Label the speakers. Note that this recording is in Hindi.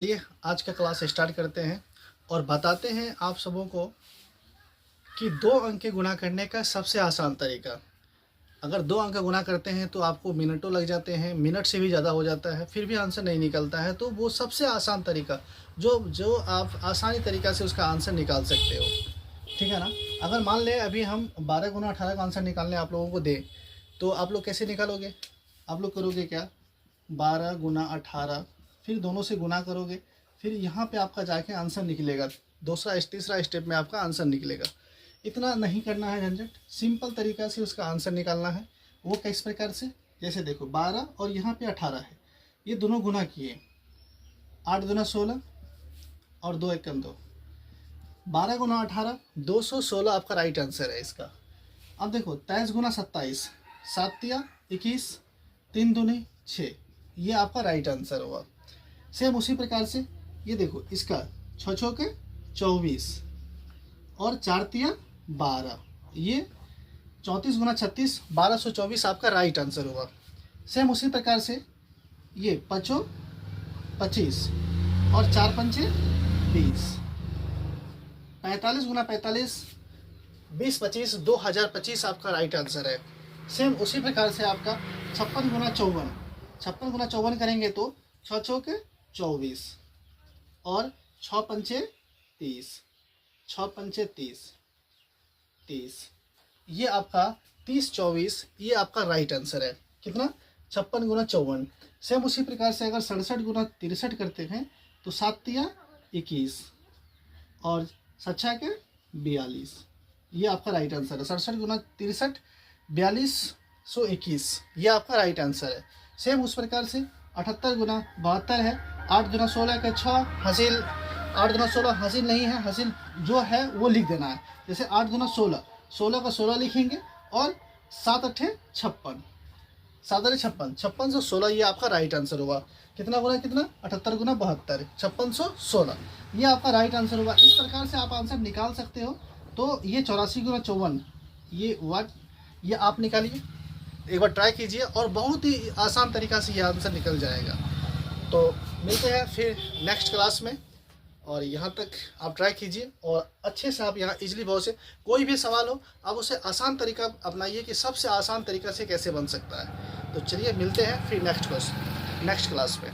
Speaker 1: चलिए आज का क्लास स्टार्ट करते हैं और बताते हैं आप सबों को कि 2 अंक के गुणा करने का सबसे आसान तरीका। अगर 2 अंक का गुणा करते हैं तो आपको मिनटों लग जाते हैं, मिनट से भी ज़्यादा हो जाता है, फिर भी आंसर नहीं निकलता है। तो वो सबसे आसान तरीका जो आप आसानी तरीक़ा से उसका आंसर निकाल सकते हो, ठीक है ना। अगर मान लें अभी हम 12 गुना 18 का आंसर निकालने आप लोगों को दें तो आप लोग कैसे निकालोगे? आप लोग करोगे क्या, 12 गुना 18 फिर दोनों से गुना करोगे, फिर यहाँ पे आपका जाके आंसर निकलेगा। तीसरा स्टेप में आपका आंसर निकलेगा। इतना नहीं करना है झंझट, सिंपल तरीका से उसका आंसर निकालना है। वो किस प्रकार से, जैसे देखो 12 और यहाँ पे 18 है, ये दोनों गुना किए, 8 दूना 16 और 2 एकम 2, 12 गुना 18 216 आपका राइट आंसर है इसका। अब देखो 23 गुना 27, 7 तिया 21, 3 दूनी 6, ये आपका राइट आंसर हुआ। सेम उसी प्रकार से ये देखो इसका 6 छके 24 और 4 तिया 12, ये 34 गुना 36 1224 आपका राइट आंसर हुआ। सेम उसी प्रकार से ये 5 25 और 4 पंचे 20, 45 गुना 45 20 25 2025 आपका राइट आंसर है। सेम उसी प्रकार से आपका 56 गुना 54, 56 गुना 54 करेंगे तो 6 छके 24 और 6 पंचे 30, 6 पंचे 30, ये आपका 30 24, ये आपका राइट आंसर है। कितना, 56 गुना 54। सेम उसी प्रकार से अगर 67 गुना 63 करते हैं तो 7 तिया 21 और 7 के 42, ये आपका राइट आंसर है। 67 गुना 63 4221, ये आपका राइट आंसर है। सेम उस प्रकार से 78 गुना 72 है, 8 दूना 16 के 6 हासिल, 8 दूना 16 हासिल नहीं है, हासिल जो है वो लिख देना है। जैसे 8 दूना 16, 16 का 16 लिखेंगे और 7 अट्ठे 56, 7 अट्ठे 56, 5616, ये आपका राइट आंसर हुआ। कितना गुना कितना, 78 गुना 72, 5616, ये आपका राइट आंसर हुआ। इस प्रकार से आप आंसर निकाल सकते हो। तो ये 84 गुना 54, ये आप निकालिए, एक बार ट्राई कीजिए और बहुत ही आसान तरीक़ा से ये आंसर निकल जाएगा। तो मिलते हैं फिर नेक्स्ट क्लास में, और यहाँ तक आप ट्राई कीजिए और अच्छे से आप यहाँ इजली बहुत से कोई भी सवाल हो आप उसे आसान तरीका अपनाइए कि सबसे आसान तरीक़ा से कैसे बन सकता है। तो चलिए मिलते हैं फिर नेक्स्ट क्लास में।